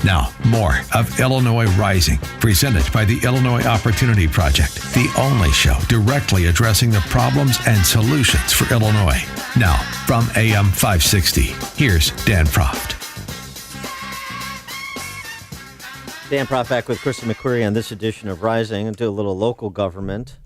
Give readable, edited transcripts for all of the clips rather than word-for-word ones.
Now, more of Illinois Rising, presented by the Illinois Opportunity Project, the only show directly addressing the problems and solutions for Illinois. Now, from AM 560, here's Dan Proft. Dan Proft back with Kristen McQueary on this edition of Rising, and do a little local government.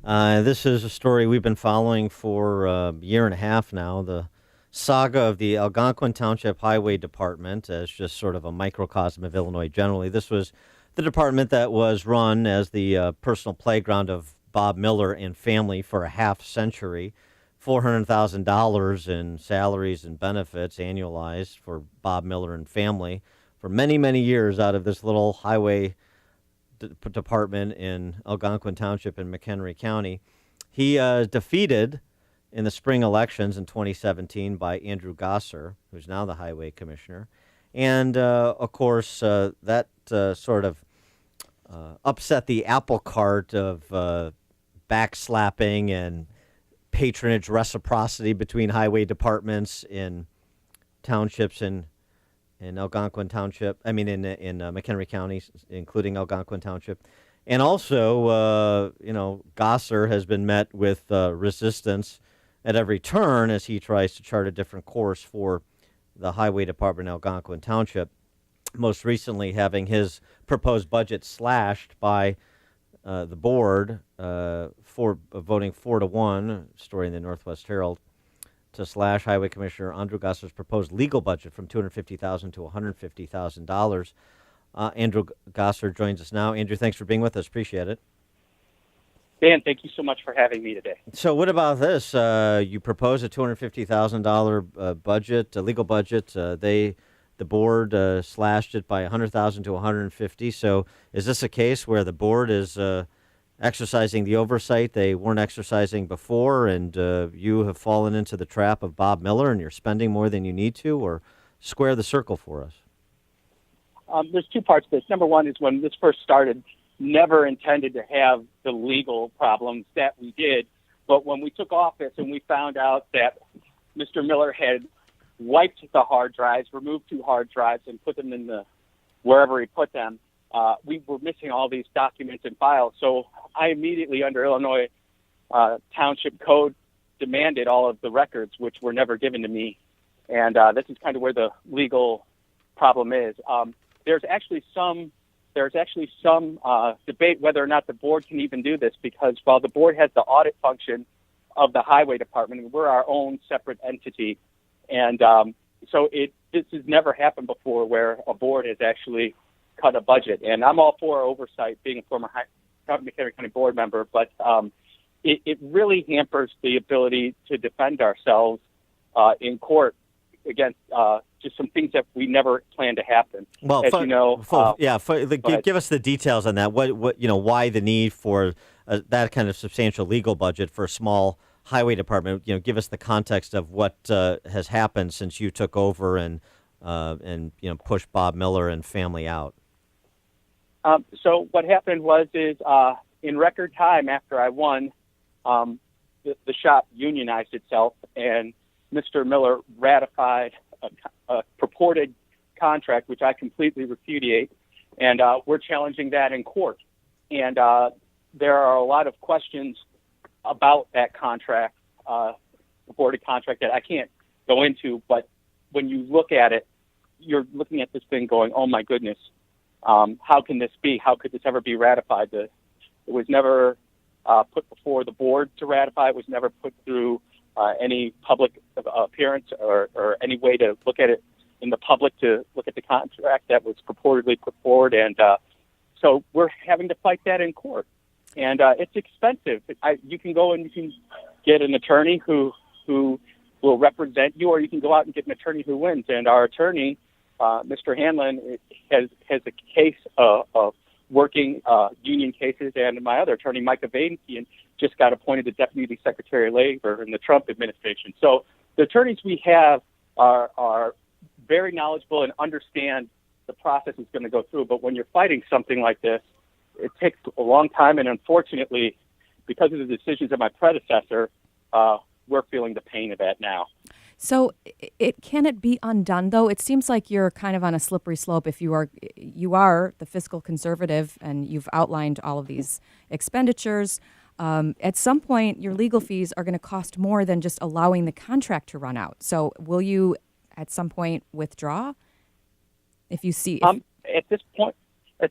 This is a story we've been following for a year and a half now, the saga of the Algonquin Township Highway Department as just sort of a microcosm of Illinois generally. This was the department that was run as the personal playground of Bob Miller and family for a half century. $400,000 in salaries and benefits annualized for Bob Miller and family for many, many years out of this little highway department in Algonquin Township in McHenry County. He defeated in the spring elections in 2017 by Andrew Gosser, who's now the highway commissioner. And, of course, that sort of upset the apple cart of backslapping and patronage reciprocity between highway departments in townships in Algonquin Township, in McHenry County, including Algonquin Township. And also, Gosser has been met with resistance at every turn as he tries to chart a different course for the highway department in Algonquin Township, most recently having his proposed budget slashed by the board for voting 4-1, story in the Northwest Herald, to slash Highway Commissioner Andrew Gosser's proposed legal budget from $250,000 to $150,000. Andrew Gosser joins us now. Andrew, thanks for being with us. Appreciate it. Dan, thank you so much for having me today. So what about this? You propose a $250,000 budget, a legal budget. The board slashed it by $100,000 to $150,000. So is this a case where the board is exercising the oversight they weren't exercising before, and you have fallen into the trap of Bob Miller and you're spending more than you need to? Or square the circle for us. There's two parts to this. Number one is when this first started, never intended to have the legal problems that we did. But when we took office and we found out that Mr. Miller had wiped the hard drives, removed 2 hard drives, and put them in wherever he put them, we were missing all these documents and files. So I immediately, under Illinois Township Code, demanded all of the records, which were never given to me. And this is kind of where the legal problem is. There's actually some debate whether or not the board can even do this, because while the board has the audit function of the highway department, we're our own separate entity. And so this has never happened before where a board has actually cut a budget. And I'm all for oversight, being a former McHenry County board member, but it really hampers the ability to defend ourselves in court against just some things that we never planned to happen. Well, as you know, give us the details on that. What why the need for that kind of substantial legal budget for a small highway department? Give us the context of what has happened since you took over and pushed Bob Miller and family out. So what happened was in record time after I won, the shop unionized itself, and Mr. Miller ratified a purported contract, which I completely repudiate, and we're challenging that in court. And there are a lot of questions about that contract, purported contract, that I can't go into, but when you look at it, you're looking at this thing going, oh my goodness, how can this be? How could this ever be ratified? It was never put before the board to ratify. It was never put through any public appearance or any way to look at it in the public, to look at the contract that was purportedly put forward. And so we're having to fight that in court. And it's expensive. You can go and you can get an attorney who will represent you, or you can go out and get an attorney who wins. And our attorney, Mr. Hanlon, has a case of working union cases, and my other attorney, Micah Vadenkian, just got appointed the Deputy Secretary of Labor in the Trump administration. So the attorneys we have are very knowledgeable and understand the process is going to go through. But when you're fighting something like this, it takes a long time, and unfortunately, because of the decisions of my predecessor, we're feeling the pain of that now. So can it be undone, though? It seems like you're kind of on a slippery slope if you are the fiscal conservative and you've outlined all of these expenditures. At some point, your legal fees are going to cost more than just allowing the contract to run out. So will you at some point withdraw if you see? At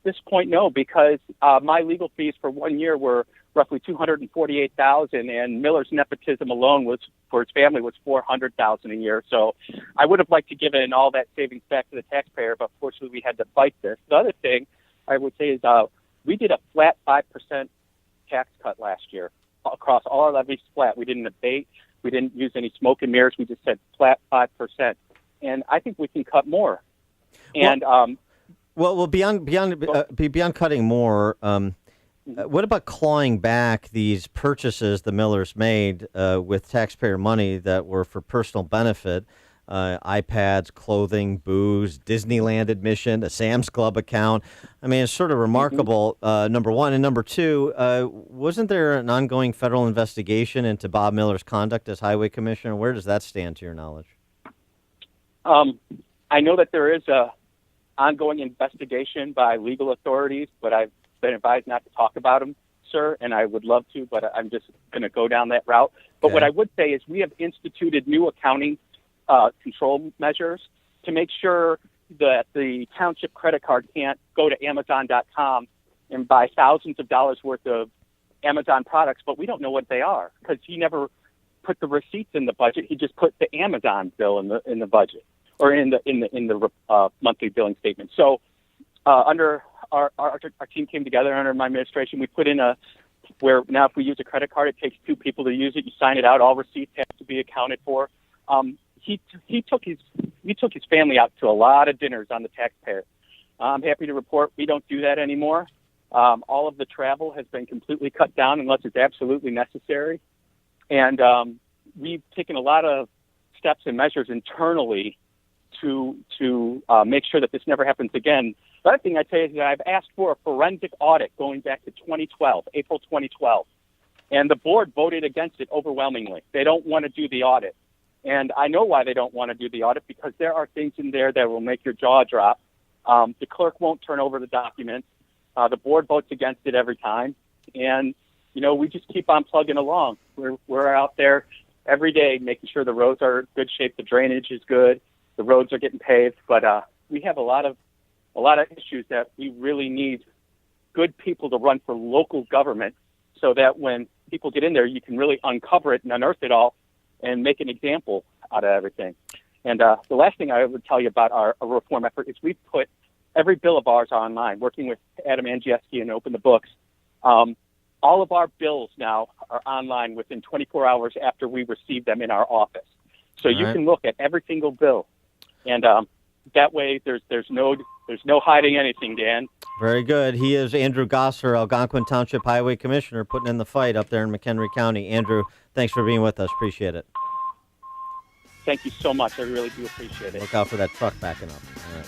this point, no, because my legal fees for 1 year were roughly $248,000, and Miller's nepotism alone was for his family was $400,000 a year. So I would have liked to give in all that savings back to the taxpayer, but fortunately we had to fight this. The other thing I would say is we did a flat 5% tax cut last year across all our levies. Flat. We didn't abate. We didn't use any smoke and mirrors. We just said flat 5%, and I think we can cut more. And beyond cutting more. What about clawing back these purchases the Millers made with taxpayer money that were for personal benefit? iPads, clothing, booze, Disneyland admission, a Sam's Club account. I mean, it's sort of remarkable, number one. And number two, wasn't there an ongoing federal investigation into Bob Miller's conduct as highway commissioner? Where does that stand to your knowledge? I know that there is a ongoing investigation by legal authorities, but I've been advised not to talk about them, sir, and I would love to, but I'm just going to go down that route. But Okay. What I would say is we have instituted new accounting control measures to make sure that the township credit card can't go to Amazon.com and buy thousands of dollars worth of Amazon products, but we don't know what they are because he never put the receipts in the budget. He just put the Amazon bill in the budget or in the monthly billing statement. So under our team came together under my administration. We put in where now if we use a credit card, it takes two people to use it. You sign it out. All receipts have to be accounted for. He took his family out to a lot of dinners on the taxpayer. I'm happy to report we don't do that anymore. All of the travel has been completely cut down unless it's absolutely necessary. And we've taken a lot of steps and measures internally to make sure that this never happens again. The other thing I'd say is that I've asked for a forensic audit going back to 2012, April 2012, and the board voted against it overwhelmingly. They don't want to do the audit. And I know why they don't want to do the audit, because there are things in there that will make your jaw drop. The clerk won't turn over the documents. The board votes against it every time. And, we just keep on plugging along. We're out there every day making sure the roads are in good shape, the drainage is good, the roads are getting paved. But we have a lot of issues that we really need good people to run for local government so that when people get in there, you can really uncover it and unearth it all and make an example out of everything. And the last thing I would tell you about our reform effort is we've put every bill of ours online, working with Adam Andrzejewski and Open the Books. All of our bills now are online within 24 hours after we receive them in our office. So you can look at every single bill. And that way there's no hiding anything, Dan. Very good. He is Andrew Gosser, Algonquin Township Highway Commissioner, putting in the fight up there in McHenry County. Andrew, thanks for being with us. Appreciate it. Thank you so much. I really do appreciate it. Look out for that truck backing up. All right.